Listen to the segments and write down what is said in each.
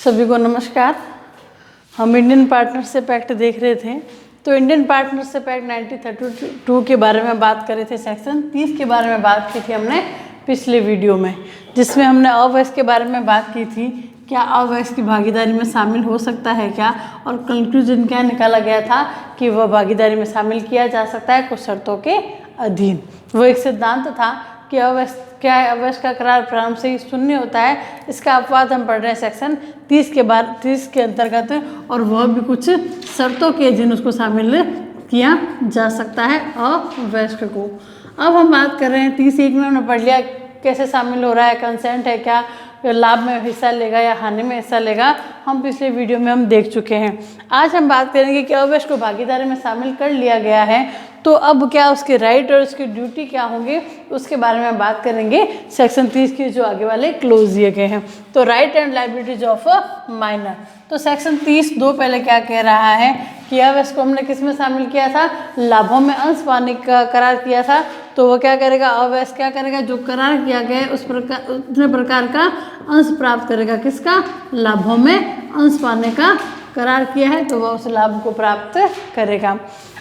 सभी को नमस्कार। हम इंडियन पार्टनरशिप एक्ट देख रहे थे। तो इंडियन पार्टनरशिप एक्ट 1932 के बारे में बात कर रहे थे। सेक्शन 30 के बारे में बात की थी हमने पिछले वीडियो में, जिसमें हमने अवयस्क के बारे में बात की थी। क्या अवयस्क की भागीदारी में शामिल हो सकता है क्या, और कंक्लूजन क्या निकाला गया था कि वह भागीदारी में शामिल किया जा सकता है कुछ शर्तों के अधीन। वो एक सिद्धांत था कि अवयस्क क्या है, अवयस्क का करार प्रारंभ से ही शून्य होता है। इसका अपवाद हम पढ़ रहे हैं सेक्शन 30 के अंतर्गत, और वह भी कुछ शर्तों के अधीन उसको शामिल किया जा सकता है अवयस्क को। अब हम बात कर रहे हैं 30(1) में हमने पढ़ लिया कैसे शामिल हो रहा है, कंसेंट है क्या, लाभ में हिस्सा लेगा या हानि में हिस्सा लेगा, हम पिछले वीडियो में हम देख चुके हैं। आज हम बात करेंगे कि अवयस्क को भागीदारी में शामिल कर लिया गया है, तो अब क्या उसके राइट और उसकी ड्यूटी क्या होंगे उसके बारे में बात करेंगे सेक्शन 30 के जो आगे वाले क्लोज दिए गए हैं। तो right and liabilities of a minor. तो सेक्शन 30(2) पहले क्या कह रहा है कि अवयस्क को हमने किस में शामिल किया था, लाभों में अंश पाने का करार किया था। तो वो क्या करेगा, अवयस्क क्या करेगा, जो करार किया गया है उस प्रकार का अंश प्राप्त करेगा। किसका, लाभों में अंश पाने का करार किया है तो वह उस लाभ को प्राप्त करेगा।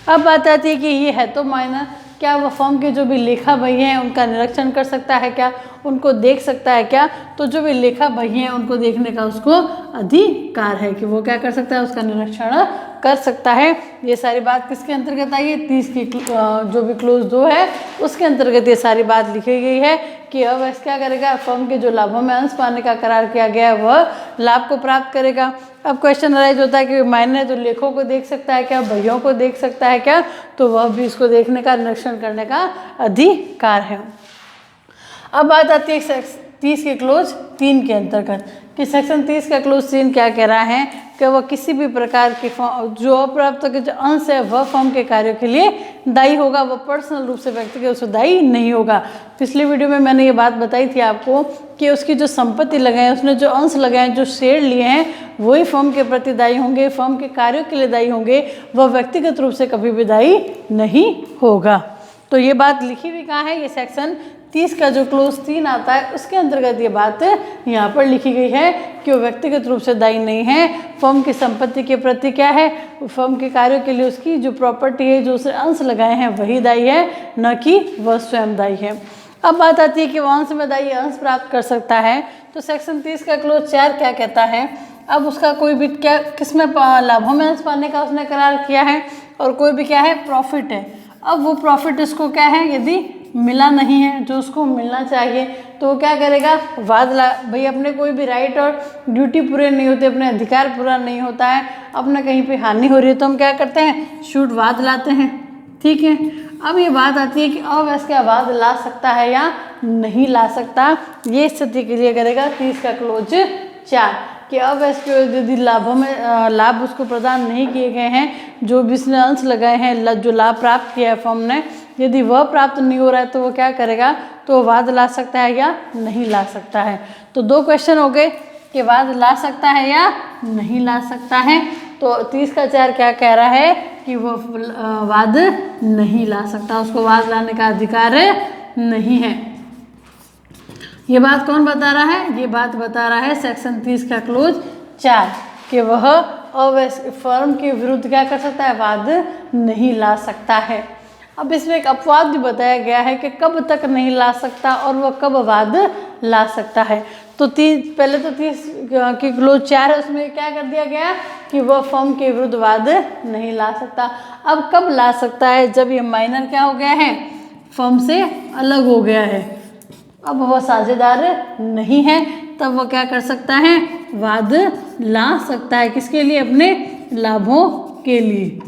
अब बात आती है कि ये है तो माइनर, क्या वह फर्म के जो भी लेखा बही हैं उनका निरीक्षण कर सकता है क्या, उनको देख सकता है क्या। तो जो भी लेखा बही हैं उनको देखने का उसको अधिकार है कि वो क्या कर सकता है, उसका निरीक्षण कर सकता है। ये सारी बात किसके अंतर्गत आई है, 30 की जो भी क्लोज 2 है उसके अंतर्गत ये सारी बात लिखी गई है कि अवयस्क क्या करेगा, फर्म के जो लाभों में अंश पाने का करार किया गया है वह लाभ को प्राप्त करेगा। अब क्वेश्चन अराइज होता है कि माइनर तो लेखों को देख सकता है क्या, बहियों को देख सकता है क्या, तो वह भी इसको देखने का, निरीक्षण करने का अधिकार है। अब बात आती है 30 के क्लोज 3 के अंतर्गत कि सेक्शन 30 का क्लोज 3 क्या कह रहा है कि वह किसी भी प्रकार के जो अप्राप्त के जो अंश है वह फर्म के कार्यों के लिए दायी होगा, वह पर्सनल रूप से व्यक्ति के उससे दायी नहीं होगा। पिछले वीडियो में मैंने ये बात बताई थी आपको कि उसकी जो संपत्ति लगाए हैं, उसने जो अंश लगाए हैं, जो शेयर लिए हैं, वही फर्म के प्रति दायी होंगे, फर्म के कार्यों के लिए दायी होंगे, वह व्यक्तिगत रूप से कभी भी दायी नहीं होगा। तो ये बात लिखी हुई कहाँ है, ये सेक्शन 30 का जो क्लोज 3 आता है उसके अंतर्गत ये बात यहाँ पर लिखी गई है कि वो व्यक्तिगत रूप से दायी नहीं है, फर्म की संपत्ति के प्रति क्या है, फर्म के कार्यों के लिए उसकी जो प्रॉपर्टी है, जो उसे अंश लगाए हैं वही दायी है, न कि वह स्वयं दायी है। अब बात आती है कि वह अंश में दायी अंश प्राप्त कर सकता है। तो सेक्शन 30 का क्लोज 4 क्या कहता है, अब उसका कोई भी क्या किसमें लाभों में अंश पाने का उसने करार किया है, और कोई भी क्या है, प्रॉफिट है। अब वो प्रॉफिट इसको क्या है, यदि मिला नहीं है जो उसको मिलना चाहिए तो वो क्या करेगा, वाद ला। भाई अपने कोई भी राइट और ड्यूटी पूरे नहीं होते, अपने अधिकार पूरा नहीं होता है, अपना कहीं पे हानि हो रही है तो हम क्या करते हैं, शूट वाद लाते हैं। ठीक है, अब ये बात आती है कि अवयस्क क्या वाद ला सकता है या नहीं ला सकता। ये स्थिति के लिए करेगा 30 का क्लोज 4 कि अवयस्क यदि लाभों में लाभ उसको प्रदान नहीं किए गए हैं, जो भी उसने अंश लगाए हैं, जो लाभ प्राप्त किया है फर्म ने, यदि वह प्राप्त नहीं हो रहा है तो वो क्या करेगा, तो वाद ला सकता है या नहीं ला सकता है। तो 2 क्वेश्चन हो गए कि वाद ला सकता है या नहीं ला सकता है। तो 30 का 4 क्या कह रहा है कि वो वाद नहीं ला सकता, उसको वाद लाने का अधिकार नहीं है। ये बात कौन बता रहा है, ये बात बता रहा है सेक्शन 30 का क्लोज 4 कि वह अवयस्क फर्म के विरुद्ध क्या कर सकता है, वाद नहीं ला सकता है। अब इसमें एक अपवाद भी बताया गया है कि कब तक नहीं ला सकता और वह कब वाद ला सकता है। तो 30 पहले तो 30 की क्लोज 4 है, उसमें क्या कर दिया गया कि वह फर्म के विरुद्ध वाद नहीं ला सकता। अब कब ला सकता है, जब ये माइनर क्या हो गया है, फर्म से अलग हो गया है, अब वह साझेदार नहीं है, तब वह क्या कर सकता है, वाद ला सकता है। किसके लिए, अपने लाभों के लिए,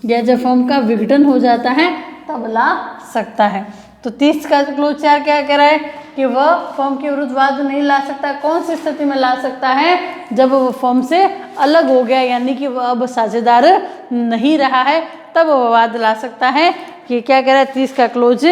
या जब फर्म का विघटन हो जाता है तब ला सकता है। तो 30 का क्लोज 4 क्या कह रहा है कि वह फर्म के विरुद्ध वाद नहीं ला सकता। कौन सी स्थिति में ला सकता है, जब वह फर्म से अलग हो गया, यानी कि वह अब साझेदार नहीं रहा है, तब वह वाद ला सकता है। कि क्या कह रहा है, 30 का क्लोज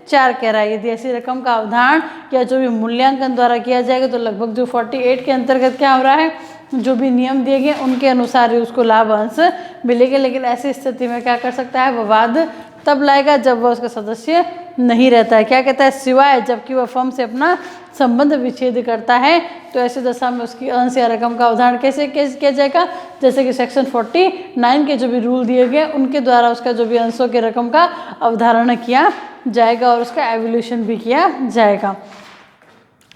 4 कह रहा है यदि ऐसी रकम का अवधारण या जो भी मूल्यांकन द्वारा किया जाएगा, तो लगभग जो 48 के अंतर्गत क्या हो रहा है, जो भी नियम दिए गए उनके अनुसार ही उसको लाभ अंश मिलेगा। लेकिन ऐसी स्थिति में क्या कर सकता है, वह वाद तब लाएगा जब वह उसका सदस्य नहीं रहता है। क्या कहता है, सिवाय जबकि वह फर्म से अपना संबंध विच्छेद करता है तो ऐसी दशा में उसकी अंश या रकम का अवधारण कैसे किया जाएगा, जैसे कि सेक्शन 49 के जो भी रूल दिए गए उनके द्वारा उसका जो भी अंशों की रकम का अवधारण किया जाएगा और उसका एवोल्यूशन भी किया जाएगा।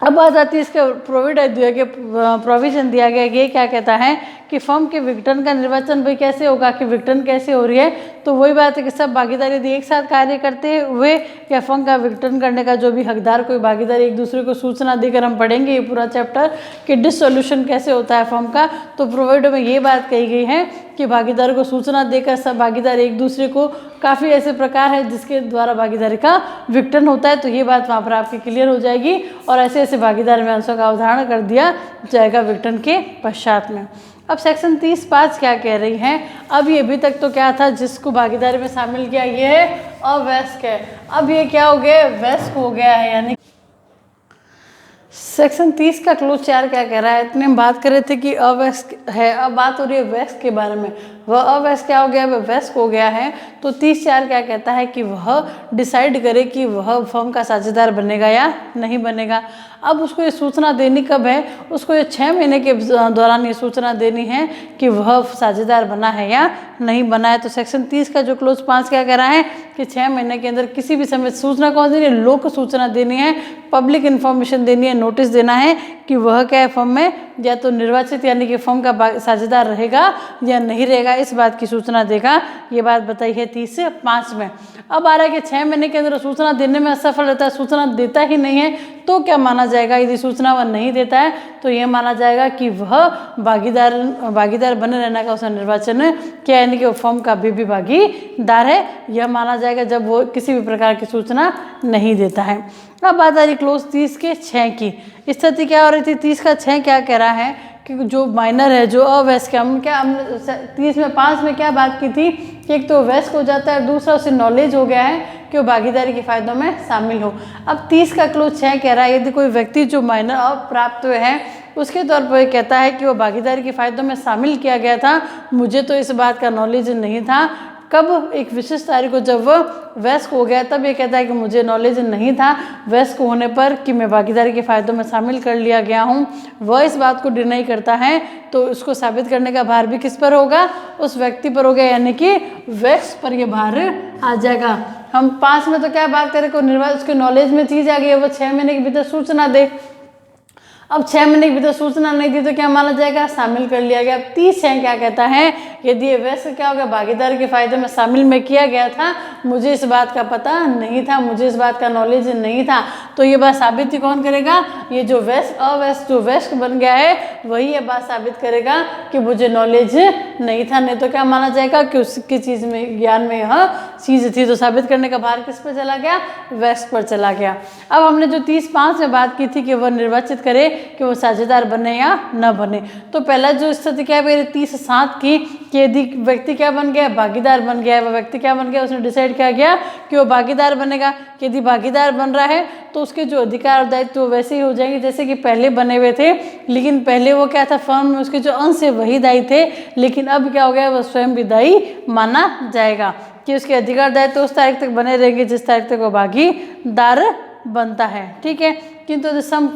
अब बात आती है इसका प्रोविजन दिया गया, ये क्या कहता है कि फर्म के विघटन का निर्वाचन भाई कैसे होगा, कि विघटन कैसे हो रही है, तो वही बात है कि सब भागीदार यदि एक साथ कार्य करते हुए या फर्म का विघटन करने का जो भी हकदार कोई भागीदार एक दूसरे को सूचना देकर, हम पढ़ेंगे ये पूरा चैप्टर कि डिसोल्यूशन कैसे होता है फर्म का, तो प्रोविडो में ये बात कही गई है कि भागीदार को सूचना देकर सब भागीदार एक दूसरे को, काफ़ी ऐसे प्रकार है जिसके द्वारा भागीदारी का विघटन होता है, तो ये बात वहाँ पर आपकी क्लियर हो जाएगी और ऐसे ऐसे भागीदार में अंशों का अवधारण कर दिया जाएगा विघटन के पश्चात में। अब सेक्शन 30(5) क्या कह रही है, अब ये अभी तक तो क्या था, जिसको भागीदारी में शामिल किया ये है अवयस्क है, अब ये क्या हो गया, वयस्क हो गया है। यानी सेक्शन 30 का क्लोज 4 क्या कह रहा है, इतने हम बात कर रहे थे कि अवयस्क है, अब बात हो रही है वयस्क के बारे में। वह अवयस्क क्या हो गया, वह वयस्क हो गया है, तो 30(4) क्या कहता है कि वह डिसाइड करे कि वह फर्म का साझेदार बनेगा या नहीं बनेगा। अब उसको ये सूचना देनी कब है, उसको ये 6 महीने के दौरान ये सूचना देनी है कि वह साझेदार बना है या नहीं बना है। तो सेक्शन 30 का जो क्लोज 5 क्या कह रहा है कि 6 महीने के अंदर किसी भी समय सूचना कौन देनी है, लोक सूचना देनी है, पब्लिक इन्फॉर्मेशन देनी है, नोटिस देना है कि वह क्या है फर्म में या तो निर्वाचित यानी कि फर्म का साझेदार रहेगा या नहीं रहेगा, इस बात की सूचना देगा। ये बात बताई है 30(5) में। अब आ रहा है कि 6 महीने के अंदर सूचना देने में असफल रहता है, सूचना देता ही नहीं है, तो क्या माना जाएगा, यदि सूचना वह नहीं देता है तो यह माना जाएगा कि वह भागीदार बने रहने का उसने निर्वाचन किया, यानी कि वो फर्म का भी भागीदार है, यह माना जाएगा जब वो किसी भी प्रकार की सूचना नहीं देता है। अब बात आ रही क्लोज 30 के 6 की, स्थिति क्या हो रही थी, 30 का 6 क्या कह रहा है कि जो माइनर है, जो अवयस्क, हमने 30(5) में क्या बात की थी कि एक तो वयस्क हो जाता है, दूसरा उसे नॉलेज हो गया है कि वो भागीदारी के फायदों में शामिल हो। अब 30 का क्लोज 6 कह रहा है यदि कोई व्यक्ति जो माइनर अप्राप्त है उसके तौर पर कहता है कि वो भागीदारी के फायदों में शामिल किया गया था, मुझे तो इस बात का नॉलेज नहीं था, कब, एक विशेष तारीख को जब वह वयस्क हो गया तब ये कहता है कि मुझे नॉलेज नहीं था वयस्क होने पर कि मैं भागीदारी के फायदों में शामिल कर लिया गया हूँ। वह इस बात को डिनाई करता है तो उसको साबित करने का भार भी किस पर होगा, उस व्यक्ति पर होगा, यानी कि वयस्क पर यह भार आ जाएगा। हम 5 में तो क्या बात करें, को निर्वाचित उसके नॉलेज में चीज़ आ गई है, वो 6 महीने के भीतर सूचना दे। अब 6 महीने के भीतर सूचना नहीं दी तो क्या माना जाएगा, शामिल कर लिया गया। 30(6) क्या कहता है, यदि ये वयस्क क्या होगा, भागीदारी के फायदे में शामिल में किया गया था, मुझे इस बात का पता नहीं था, मुझे इस बात का नॉलेज नहीं था, तो ये बात साबित कौन करेगा, ये जो अवयस्क जो वयस्क बन गया है वही ये बात साबित करेगा कि मुझे नॉलेज नहीं था, नहीं तो क्या माना जाएगा कि उसकी चीज़ में, ज्ञान में यह चीज़ थी, तो साबित करने का भार किस पर चला गया, वयस्क पर चला गया। अब हमने जो 30(5) में बात की थी कि वह निर्वाचित करे कि वो साझेदार बने या न बने, तो पहला जो स्थिति क्या है 30(7) की कि यदि व्यक्ति क्या बन गया, भागीदार बन गया है, वह व्यक्ति क्या बन गया, उसने डिसाइड किया गया कि वो भागीदार बनेगा। यदि भागीदार बन रहा है तो उसके जो अधिकार और दायित्व तो वैसे ही हो जाएंगे जैसे कि पहले बने हुए थे, लेकिन पहले वो क्या था, फर्म में उसके जो अंश है वही दायी थे, लेकिन अब क्या हो गया, वह स्वयं भी दायी माना जाएगा कि उसके अधिकार दायित्व तो उस तारीख तक बने रहेंगे जिस तारीख तक वो भागीदार बनता है, ठीक है। किंतु सम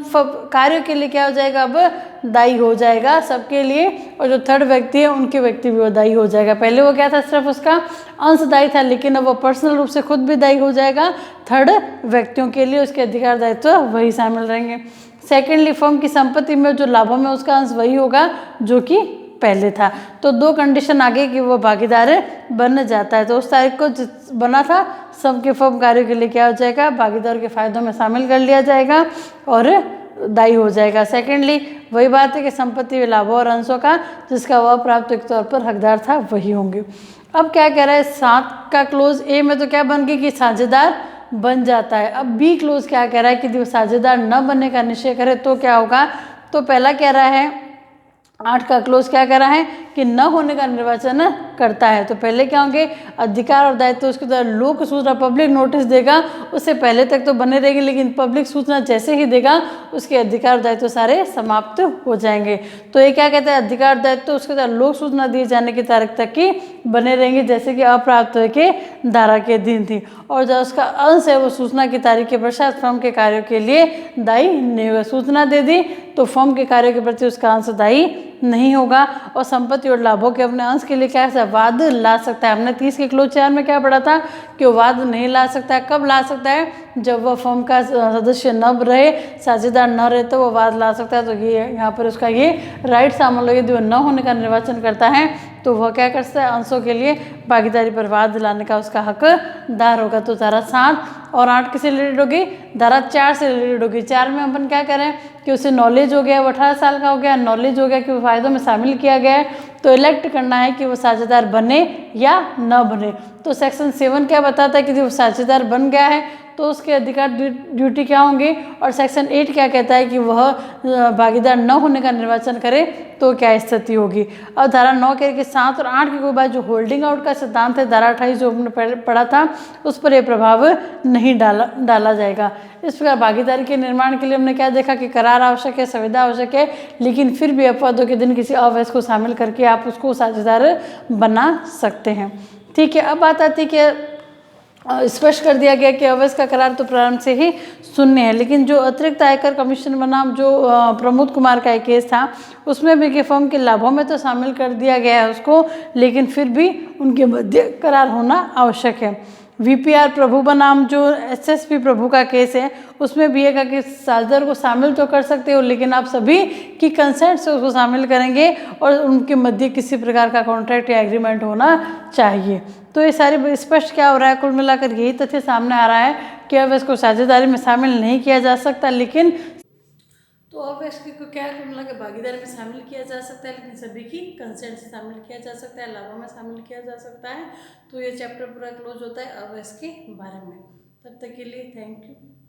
कार्यों के लिए क्या हो जाएगा, अब दायी हो जाएगा सबके लिए, और जो थर्ड व्यक्ति है उनके व्यक्ति भी वो दायी हो जाएगा। पहले वो क्या था, सिर्फ उसका अंश दायी था, लेकिन अब वो पर्सनल रूप से खुद भी दायी हो जाएगा, थर्ड व्यक्तियों के लिए उसके अधिकार दायित्व वही शामिल रहेंगे। सेकेंडली, फर्म की संपत्ति में जो लाभों में उसका अंश वही होगा जो कि पहले था। तो 2 कंडीशन आ गई कि वो भागीदार बन जाता है, तो उस तारीख को बना था सबके फर्म कार्यों के लिए क्या हो जाएगा, भागीदार के फायदों में शामिल कर लिया जाएगा और दायी हो जाएगा। सेकेंडली, वही बात है कि संपत्ति व लाभों और अंशों का जिसका वह प्राप्त के तौर पर हकदार था वही होंगे। अब क्या कह रहा है 7 का क्लोज ए में तो क्या बन गई कि साझेदार बन जाता है। अब बी क्लोज क्या कह रहा है कि यदि साझेदार न बनने का निश्चय करे तो क्या होगा, तो पहला कह रहा है 8 का क्लोज क्या कह रहा है कि न होने का निर्वाचन करता है। तो पहले क्या होंगे, अधिकार और दायित्व, उसके द्वारा लोक सूचना पब्लिक नोटिस देगा, उससे पहले तक तो बने रहेंगे, लेकिन पब्लिक सूचना जैसे ही देगा उसके अधिकार और दायित्व सारे समाप्त हो जाएंगे। तो ये क्या कहते हैं, अधिकार दायित्व उसके द्वारा लोक सूचना दिए जाने की तारीख तक की बने रहेंगे, जैसे कि अप्राप्त के धारा के अधीन थी। और जो उसका अंश है वो सूचना की तारीख के पश्चात फर्म के कार्यों के लिए दायी नहीं होगा। सूचना दे दी तो फर्म के कार्यों के प्रति उसका अंश दायी नहीं होगा। और संपत्ति और लाभों के अपने अंश के लिए क्या है, वाद ला सकता है। हमने 30 के क्लोज 4 में क्या पढ़ा था कि वो वाद नहीं ला सकता है। कब ला सकता है, जब वह फर्म का सदस्य न रहे, साझेदार न रहे, तो वो वाद ला सकता है। तो ये यहाँ पर उसका ये राइट शामिल हो, यदि वो न होने का निर्वाचन करता है तो वह क्या कर सकता है, अंशों के लिए भागीदारी पर वाद दिलाने का उसका हकदार होगा। तो धारा 7 और 8 किससे रिलेटेड होगी, धारा 4 से रिलेटेड होगी। 4 में अपन क्या करें कि उसे नॉलेज हो गया, वो 18 साल का हो गया, नॉलेज हो गया कि वो फायदों में शामिल किया गया है, तो इलेक्ट करना है कि वो साझेदार बने या न बने। तो सेक्शन 7 क्या बताता है कि वो साझेदार बन गया है तो उसके अधिकार ड्यूटी क्या होंगे। और सेक्शन 8 क्या कहता है कि वह भागीदार न होने का निर्वाचन करे तो क्या स्थिति होगी। और धारा 9 के 7 और 8 के कोई बात, जो होल्डिंग आउट का सिद्धांत है, धारा 28 जो हमने पढ़ा था, उस पर यह प्रभाव नहीं डाला जाएगा। इस प्रकार भागीदारी के निर्माण के लिए हमने क्या देखा कि करार आवश्यक है, संविदा आवश्यक है, लेकिन फिर भी अपवादों के दिन किसी अवयस्क को शामिल करके आप उसको साझेदार बना सकते हैं। ठीक है, अब बात आती है कि स्पष्ट कर दिया गया कि अवैध का करार तो प्रारंभ से ही शून्य है, लेकिन जो अतिरिक्त आयकर कमीशन बनाम जो प्रमोद कुमार का एक केस था, उसमें भी कि फर्म के लाभों में तो शामिल कर दिया गया है उसको, लेकिन फिर भी उनके मध्य करार होना आवश्यक है। वीपीआर प्रभु बनाम जो एसएसपी प्रभु का केस है, उसमें भी है कि साझेदार को शामिल तो कर सकते हो, लेकिन आप सभी की कंसेंट से उसको शामिल करेंगे और उनके मध्य किसी प्रकार का कॉन्ट्रैक्ट या एग्रीमेंट होना चाहिए। तो ये सारी स्पष्ट क्या हो रहा है, कुल मिलाकर यही तथ्य सामने आ रहा है कि अब इसको साझेदारी में शामिल नहीं किया जा सकता, लेकिन तो अब इसको क्या कुल मिलाकर भागीदारी में शामिल किया जा सकता है, लेकिन सभी की कंसेंट से शामिल किया जा सकता है, लाभों में शामिल किया जा सकता है। तो ये चैप्टर पूरा क्लोज होता है अब इसके बारे में। तब तक के लिए थैंक यू।